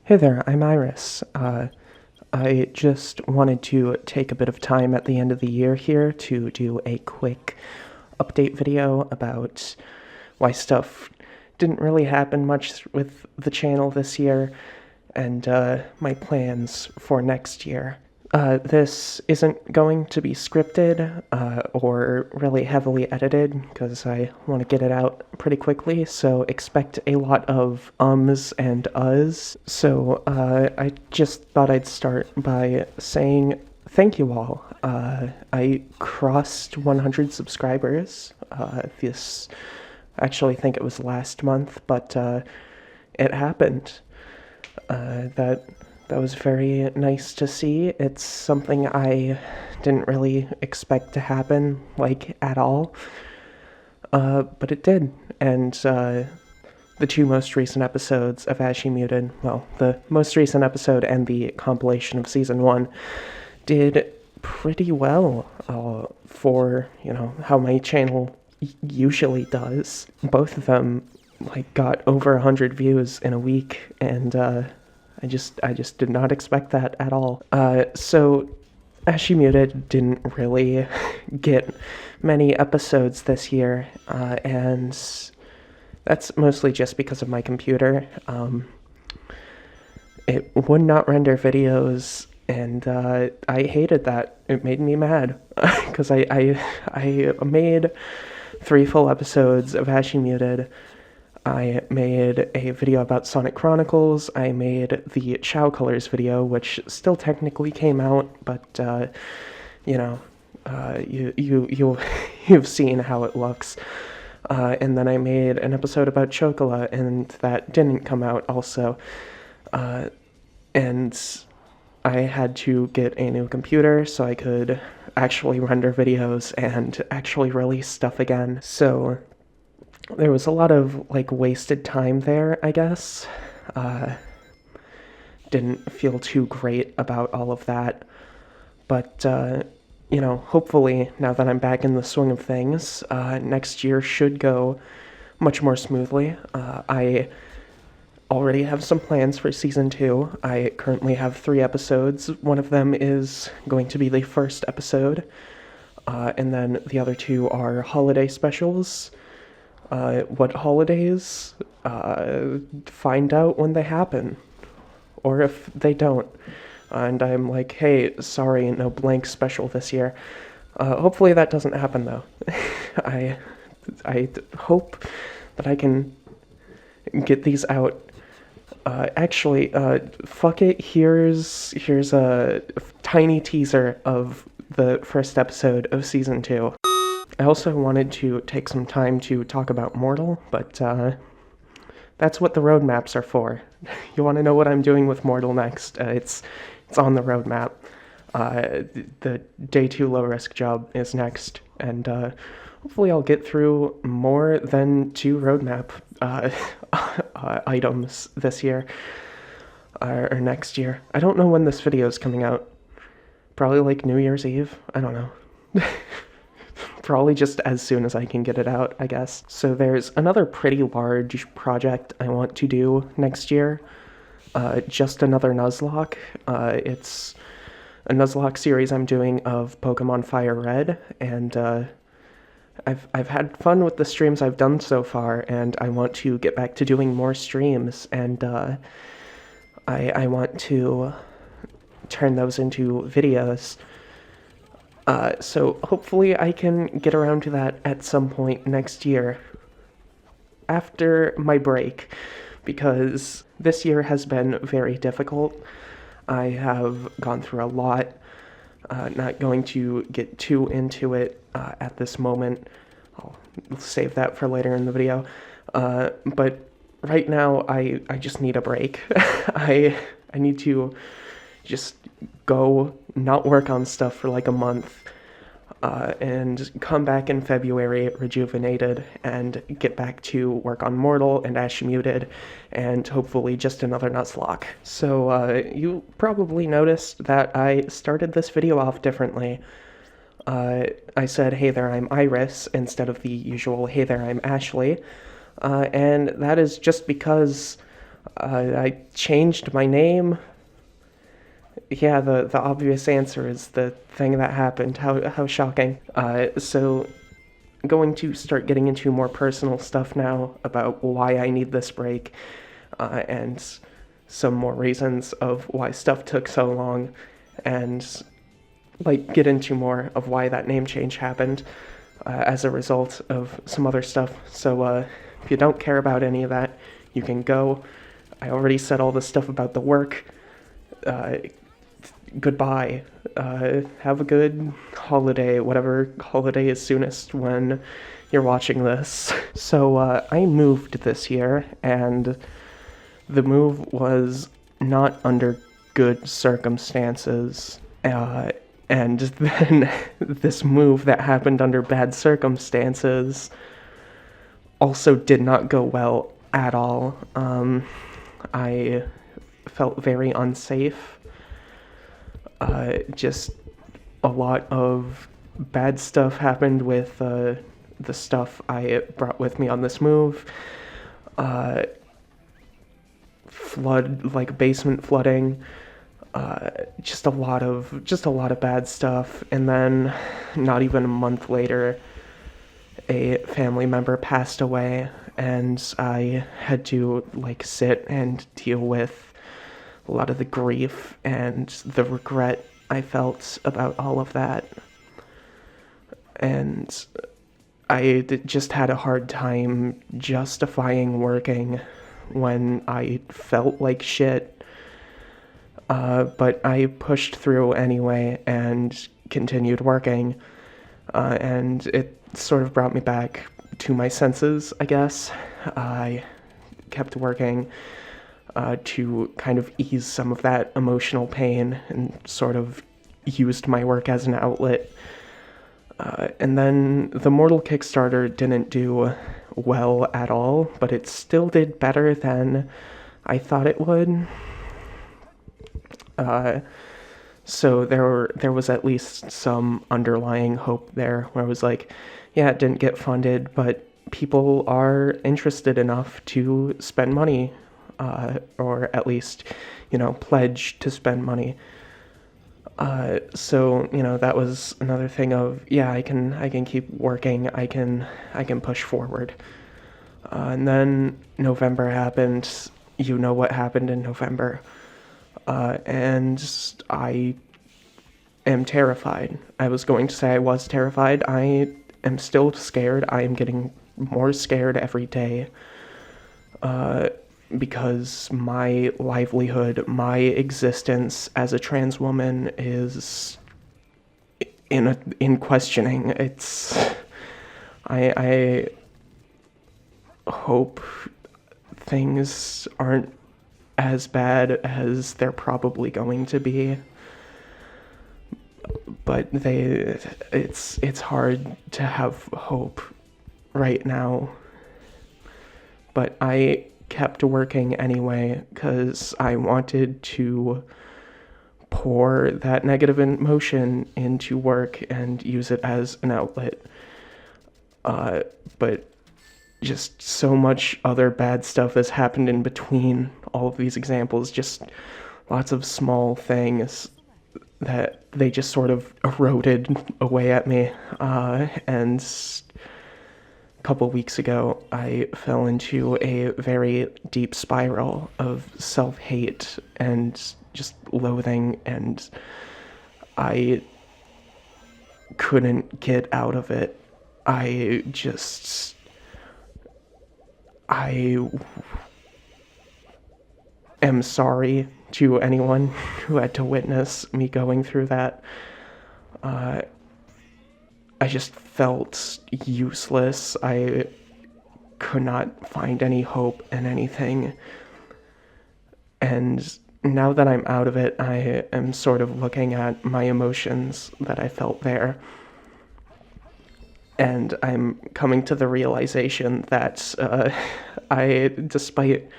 Hey there, I'm Iris. I just wanted to take a bit of time at the end of the year here to do a quick update video about why stuff didn't really happen much with the channel this year and my plans for next year. This isn't going to be scripted or really heavily edited because I want to get it out pretty quickly, so expect a lot of ums and uhs. So I just thought I'd start by saying thank you all. I crossed 100 subscribers. This, I actually think it was last month, but it happened. That was very nice to see. It's something I didn't really expect to happen, like, at all. But it did. And the two most recent episodes of AshyMuted, well, the most recent episode and the compilation of Season 1, did pretty well for, how my channel usually does. Both of them, got over 100 views in a week, and I just did not expect that at all. So AshyMuted didn't really get many episodes this year, and that's mostly just because of my computer. It would not render videos, and I hated that. It made me mad because I made 3 full episodes of AshyMuted. I made a video about Sonic Chronicles. I made the Chow Colors video, which still technically came out, but you've seen how it looks. And then I made an episode about Chocola, and that didn't come out also. And I had to get a new computer so I could actually render videos and actually release stuff again. So there was a lot of, wasted time there, I guess. Didn't feel too great about all of that. But, hopefully, now that I'm back in the swing of things, next year should go much more smoothly. I already have some plans for Season 2. I currently have 3 episodes. One of them is going to be the first episode, and then the other 2 are holiday specials. What holidays? Find out when they happen, or if they don't. And I'm like, hey, sorry, no blank special this year. Hopefully that doesn't happen though. I hope that I can get these out. Actually, fuck it. Here's a tiny teaser of the first episode of Season 2. I also wanted to take some time to talk about Mortal, but that's what the roadmaps are for. You want to know what I'm doing with Mortal next? It's on the roadmap. The Day 2 low-risk job is next, and hopefully I'll get through more than 2 roadmap items this year, or next year. I don't know when this video is coming out. Probably New Year's Eve? I don't know. Probably just as soon as I can get it out, I guess. So there's another pretty large project I want to do next year. Just another Nuzlocke. It's a Nuzlocke series I'm doing of Pokemon Fire Red, and I've had fun with the streams I've done so far, and I want to get back to doing more streams, and I want to turn those into videos. So hopefully I can get around to that at some point next year, after my break, because this year has been very difficult. I have gone through a lot. Not going to get too into it at this moment. I'll save that for later in the video. But right now I just need a break. I need to just go not work on stuff for a month, and come back in February rejuvenated and get back to work on Mortal and AshyMuted and hopefully just another Nuzlocke. So you probably noticed that I started this video off differently. I said, hey there, I'm Iris, instead of the usual, hey there, I'm Ashley. And that is just because I changed my name. Yeah, the obvious answer is the thing that happened. How shocking. So going to start getting into more personal stuff now about why I need this break, and some more reasons of why stuff took so long, and like get into more of why that name change happened as a result of some other stuff. So if you don't care about any of that, you can go. I already said all the stuff about the work. Goodbye. Have a good holiday, whatever holiday is soonest when you're watching this. So I moved this year, and the move was not under good circumstances. And then this move that happened under bad circumstances also did not go well at all. I felt very unsafe. Just a lot of bad stuff happened with the stuff I brought with me on this move. Basement flooding. Just a lot of bad stuff. And then not even a month later, a family member passed away, and I had to sit and deal with a lot of the grief and the regret I felt about all of that. And I just had a hard time justifying working when I felt like shit. But I pushed through anyway and continued working. And it sort of brought me back to my senses, I guess. I kept working to kind of ease some of that emotional pain, and sort of used my work as an outlet. And then the Mortal Kickstarter didn't do well at all, but it still did better than I thought it would. So there was at least some underlying hope there, where I was like, yeah, it didn't get funded, but people are interested enough to spend money, or at least, pledge to spend money. So that was another thing of, yeah, I can keep working, I can push forward. And then November happened. You know what happened in November. And I am terrified. I was going to say I was terrified. I am still scared. I am getting more scared every day. Because my livelihood, my existence as a trans woman is in questioning. I hope things aren't as bad as they're probably going to be, but it's hard to have hope right now. But I kept working anyway, because I wanted to pour that negative emotion into work and use it as an outlet. But just so much other bad stuff has happened in between all of these examples, just lots of small things that they just sort of eroded away at me. And a couple weeks ago, I fell into a very deep spiral of self-hate and just loathing, and I couldn't get out of it. I am sorry to anyone who had to witness me going through that. I just felt useless. I could not find any hope in anything. And now that I'm out of it, I am sort of looking at my emotions that I felt there. And I'm coming to the realization that despite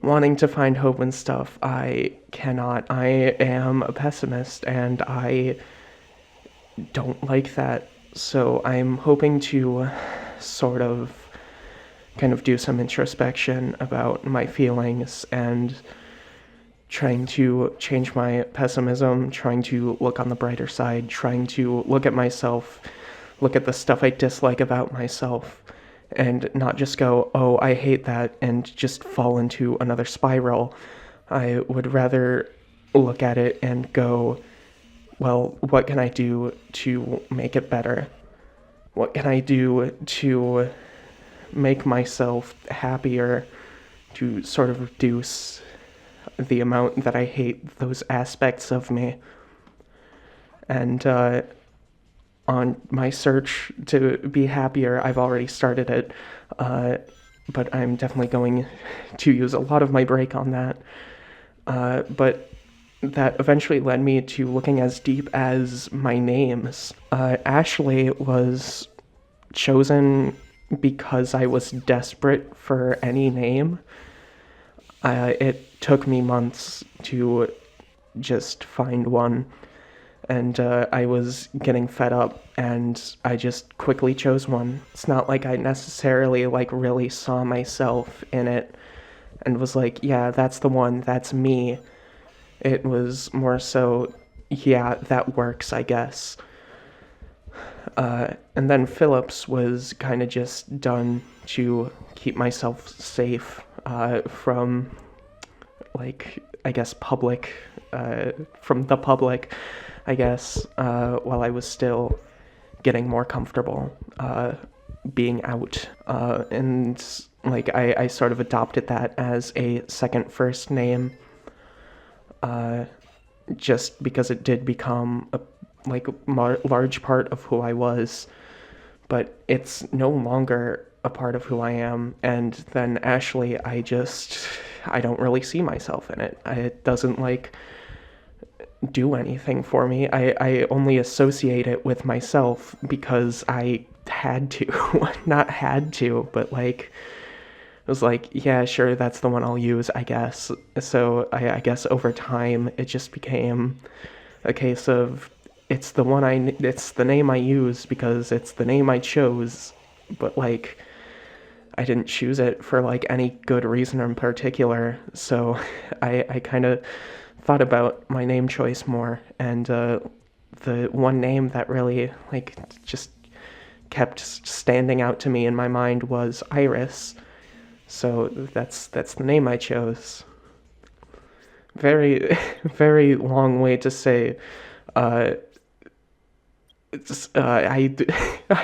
wanting to find hope and stuff, I cannot. I am a pessimist, and I don't like that. So I'm hoping to sort of kind of do some introspection about my feelings and trying to change my pessimism, trying to look on the brighter side, trying to look at myself, look at the stuff I dislike about myself, and not just go, oh, I hate that, and just fall into another spiral. I would rather look at it and go, well, what can I do to make it better? What can I do to make myself happier, to sort of reduce the amount that I hate those aspects of me? And on my search to be happier, I've already started it, but I'm definitely going to use a lot of my break on that. But that eventually led me to looking as deep as my names. Ashley was chosen because I was desperate for any name. It took me months to just find one, and I was getting fed up, and I just quickly chose one. It's not like I necessarily really saw myself in it and was like, yeah, that's the one, that's me. It was more so, yeah, that works, I guess. And then Phillips was kind of just done to keep myself safe from, I guess, from the public, I guess, while I was still getting more comfortable being out. And, I sort of adopted that as a second first name, just because it did become a large part of who I was, but it's no longer a part of who I am. And then Ashley, I don't really see myself in it. It doesn't do anything for me. I only associate it with myself because I had to. Not had to, but it was yeah, sure, that's the one I'll use, I guess. So I guess over time it just became a case of it's the name I use because it's the name I chose, but I didn't choose it for any good reason in particular. So I kind of thought about my name choice more, and the one name that really just kept standing out to me in my mind was Iris. So that's the name I chose. Very, very long way to say, I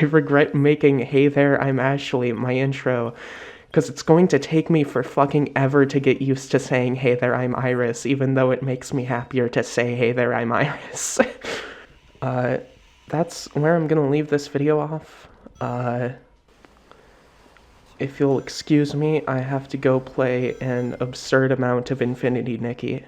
regret making "Hey there, I'm Ashley" my intro, because it's going to take me for fucking ever to get used to saying "Hey there, I'm Iris," even though it makes me happier to say "Hey there, I'm Iris." That's where I'm gonna leave this video off. If you'll excuse me, I have to go play an absurd amount of Infinity Nikki.